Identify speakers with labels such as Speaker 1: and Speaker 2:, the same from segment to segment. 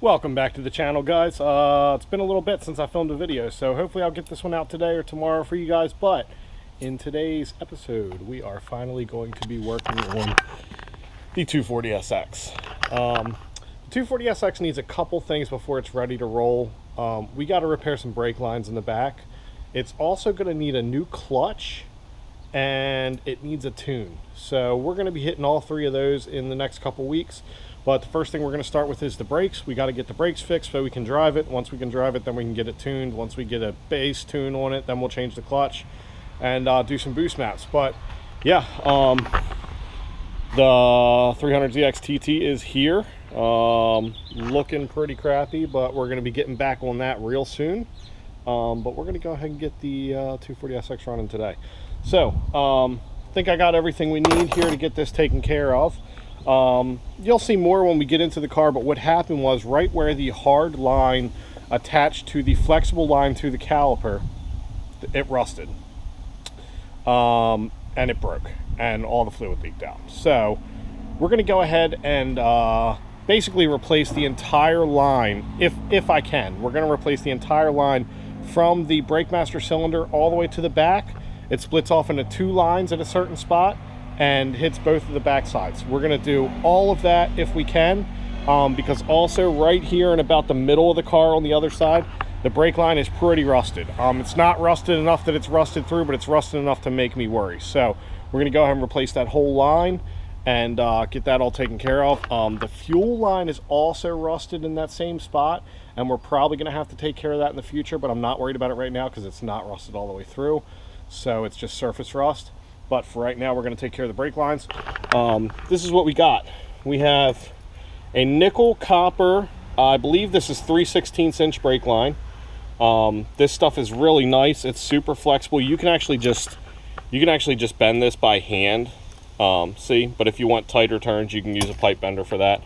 Speaker 1: Welcome back to the channel, guys. It's been a little bit since I filmed a video, so hopefully I'll get this one out today or tomorrow for you guys. But in today's episode, we are finally going to be working on the 240SX. The 240SX needs a couple things before it's ready to roll. We got to repair some brake lines in the back. It's also going to need a new clutch, and it needs a tune. So we're going to be hitting all three of those in the next couple weeks. But the first thing we're going to start with is the brakes. We got to get the brakes fixed so we can drive it. Once we can drive it, then we can get it tuned. Once we get a base tune on it, then we'll change the clutch and do some boost maps. But yeah, the 300ZX TT is here. Looking pretty crappy, but we're going to be getting back on that real soon. But we're going to go ahead and get the 240SX running today. So I think I got everything we need here to get this taken care of. You'll see more when we get into the car, but what happened was right where the hard line attached to the flexible line through the caliper, it rusted, and it broke, and all the fluid leaked out. So we're going to go ahead and basically replace the entire line, if I can. We're going to replace the entire line from the brake master cylinder all the way to the back. It splits off into two lines at a certain spot and hits both of the back sides. We're going to do all of that if we can, because also right here in about the middle of the car on the other side, the brake line is pretty rusted. It's not rusted enough that it's rusted through, but it's rusted enough to make me worry. So we're going to go ahead and replace that whole line and get that all taken care of. The fuel line is also rusted in that same spot, and we're probably going to have to take care of that in the future, but I'm not worried about it right now because it's not rusted all the way through. So it's just surface rust. But for right now, we're going to take care of the brake lines. This is what we got. We have a nickel copper, I believe this is 3/16" brake line. This stuff is really nice. It's super flexible. You can actually just bend this by hand. See, but if you want tighter turns, you can use a pipe bender for that.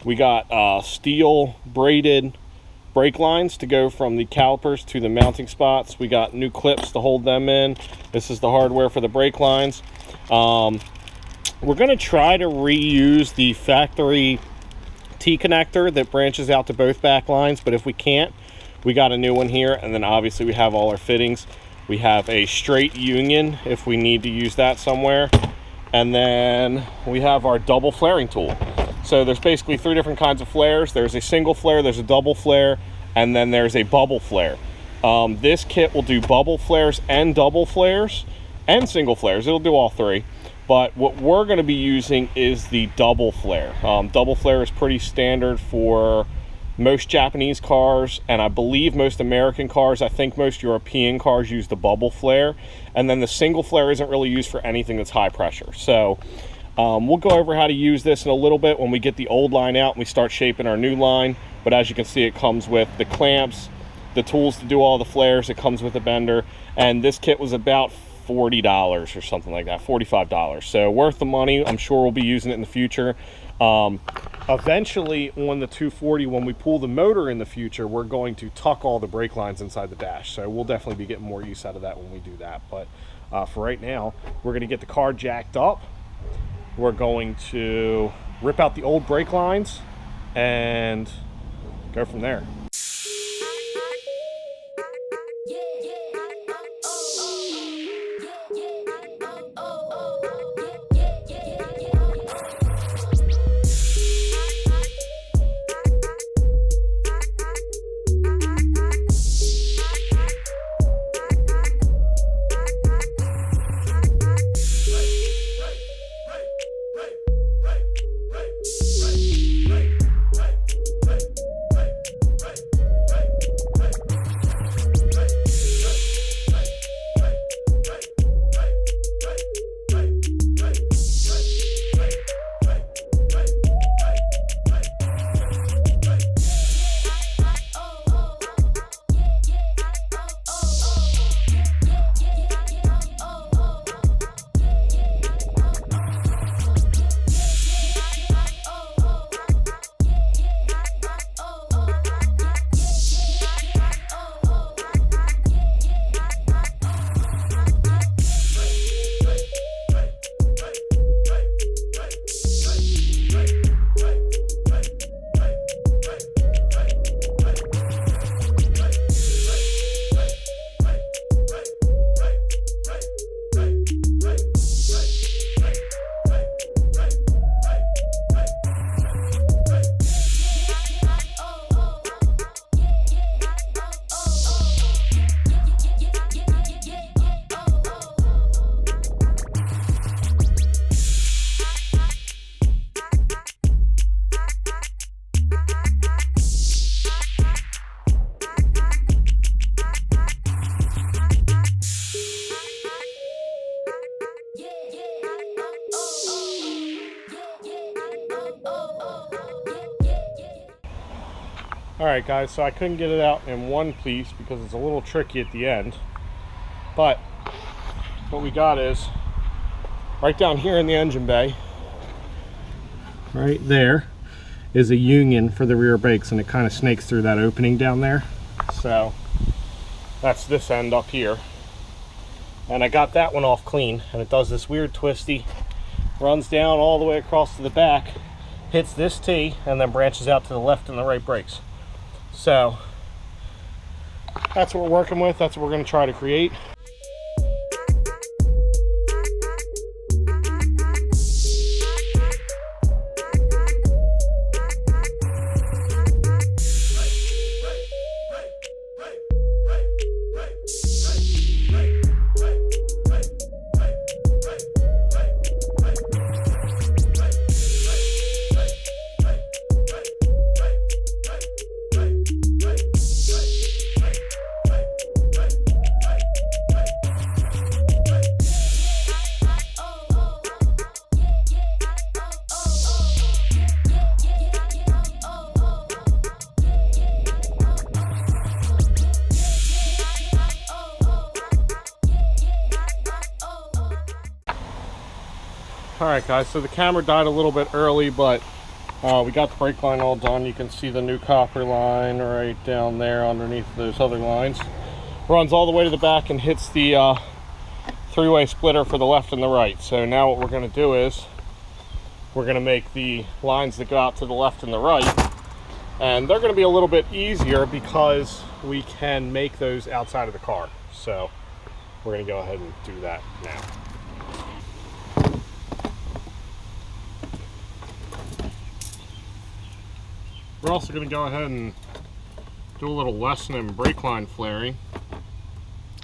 Speaker 1: We got steel braided brake lines to go from the calipers to the mounting spots. We got new clips to hold them in. This is the hardware for the brake lines. We're going to try to reuse the factory T-connector that branches out to both back lines, but if we can't, we got a new one here. And then obviously we have all our fittings. We have a straight union if we need to use that somewhere. And then we have our double flaring tool. So there's basically three different kinds of flares. There's a single flare, there's a double flare, and then there's a bubble flare. This kit will do bubble flares and double flares and single flares. It'll do all three. But what we're going to be using is the double flare. Double flare is pretty standard for most Japanese cars, and I believe most American cars. I think most European cars use the bubble flare. And then the single flare isn't really used for anything that's high pressure. So we'll go over how to use this in a little bit when we get the old line out and we start shaping our new line. But as you can see, it comes with the clamps, the tools to do all the flares. It comes with a bender, and this kit was about $40 or something like that, $45. So worth the money. I'm sure we'll be using it in the future. Eventually on the 240, when we pull the motor in the future, we're going to tuck all the brake lines inside the dash. So we'll definitely be getting more use out of that when we do that. But for right now, we're going to get the car jacked up. We're going to rip out the old brake lines and go from there. Alright guys, so I couldn't get it out in one piece because it's a little tricky at the end. But what we got is right down here in the engine bay, right there is a union for the rear brakes, and it kind of snakes through that opening down there. So that's this end up here. And I got that one off clean, and it does this weird twisty, runs down all the way across to the back, hits this T, and then branches out to the left and the right brakes. So that's what we're working with. That's what we're going to try to create. Alright guys, so the camera died a little bit early, but we got the brake line all done. You can see the new copper line right down there underneath those other lines. Runs all the way to the back and hits the three-way splitter for the left and the right. So now what we're going to do is we're going to make the lines that go out to the left and the right, and they're going to be a little bit easier because we can make those outside of the car. So we're going to go ahead and do that now. We're also going to go ahead and do a little lesson in brake line flaring.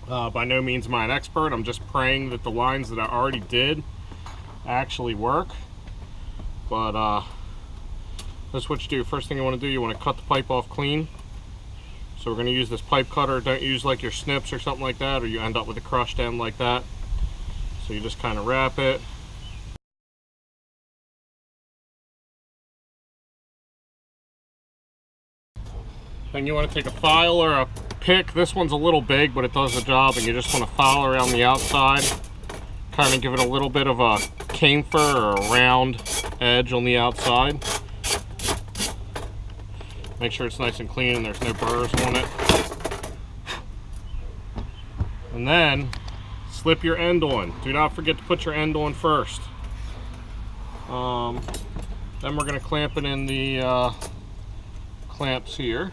Speaker 1: By no means am I an expert. I'm just praying that the lines that I already did actually work. But that's what you do. First thing you want to do, you want to cut the pipe off clean. So we're going to use this pipe cutter. Don't use like your snips or something like that, or you end up with a crushed end like that. So you just kind of wrap it. Then you want to take a file or a pick. This one's a little big, but it does the job, and you just want to file around the outside. Kind of give it a little bit of a chamfer or a round edge on the outside. Make sure it's nice and clean and there's no burrs on it. And then slip your end on. Do not forget to put your end on first. Then we're going to clamp it in the clamps here.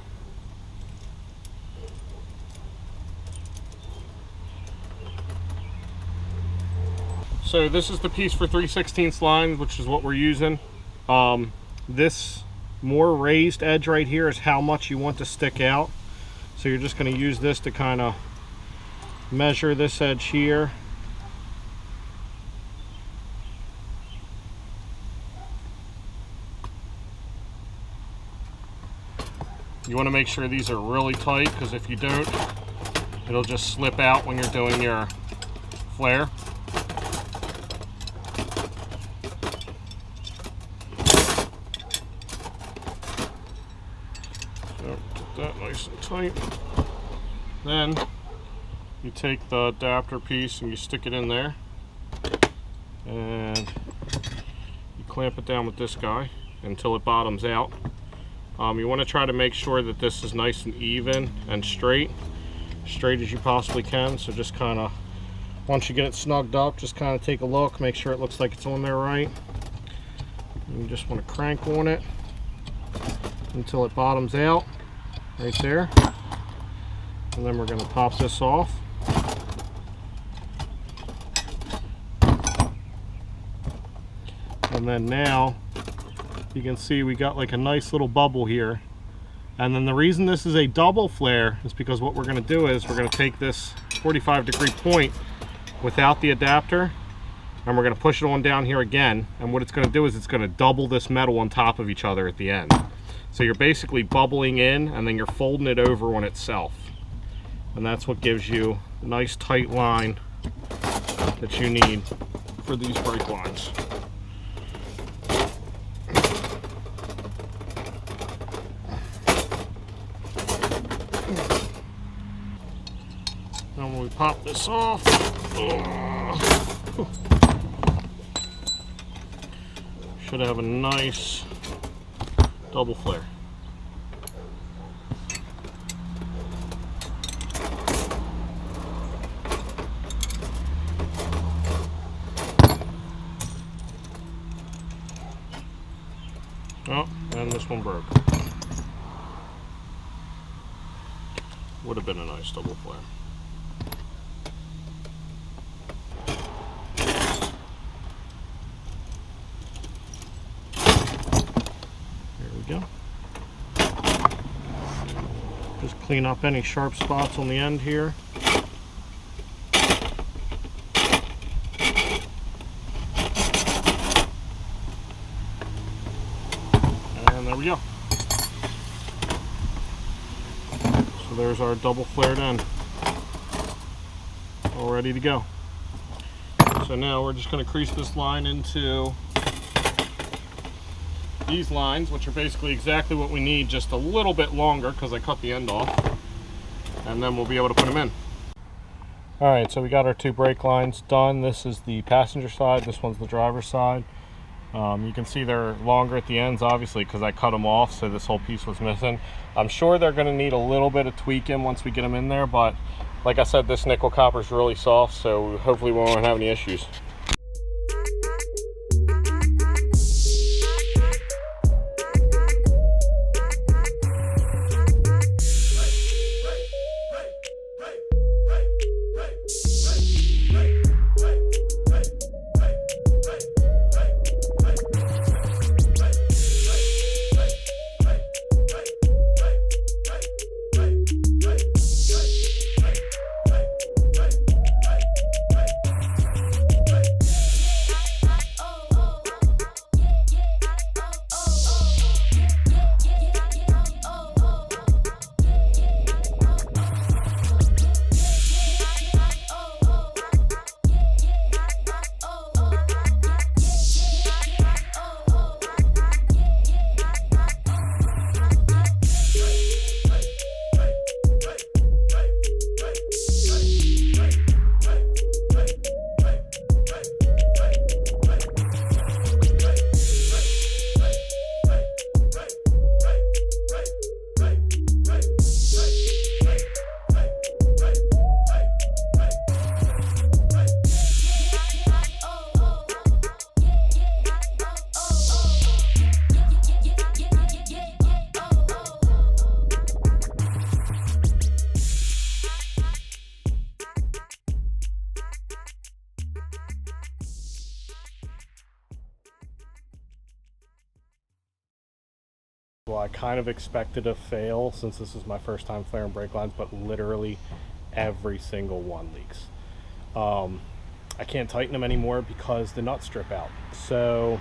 Speaker 1: So this is the piece for 3/16 line, which is what we're using. This more raised edge right here is how much you want to stick out. So you're just going to use this to kind of measure this edge here. You want to make sure these are really tight, because if you don't, it'll just slip out when you're doing your flare. That nice and tight. Then you take the adapter piece and you stick it in there, and you clamp it down with this guy until it bottoms out. You want to try to make sure that this is nice and even and straight as you possibly can. So just kind of, once you get it snugged up, just kind of take a look, make sure it looks like it's on there right. And you just want to crank on it until it bottoms out right there. And then we're going to pop this off. And then now you can see we got like a nice little bubble here. And then the reason this is a double flare is because what we're going to do is we're going to take this 45-degree point without the adapter, and we're going to push it on down here again. And what it's going to do is it's going to double this metal on top of each other at the end. So you're basically bubbling in, and then you're folding it over on itself. And that's what gives you a nice tight line that you need for these brake lines. we pop this off. Should have a nice double flare. Oh, and this one broke. Would have been a nice double flare. There we go. Just clean up any sharp spots on the end here. And there we go. So there's our double flared end, all ready to go. So now we're just going to crease this line into these lines, which are basically exactly what we need, just a little bit longer because I cut the end off, and then we'll be able to put them in. Alright, so we got our 2 brake lines done. This is the passenger side, this one's the driver's side. You can see they're longer at the ends, obviously, because I cut them off, so this whole piece was missing. I'm sure they're going to need a little bit of tweaking once we get them in there, but like I said, this nickel copper is really soft, so hopefully we won't have any issues. Well, I kind of expected a fail since this is my first time flaring brake lines, but literally every single one leaks. I can't tighten them anymore because the nuts strip out. So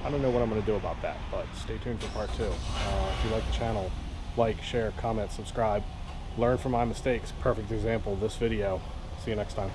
Speaker 1: I don't know what I'm going to do about that, but stay tuned for part 2. If you like the channel, like, share, comment, subscribe. Learn from my mistakes. Perfect example, this video. See you next time.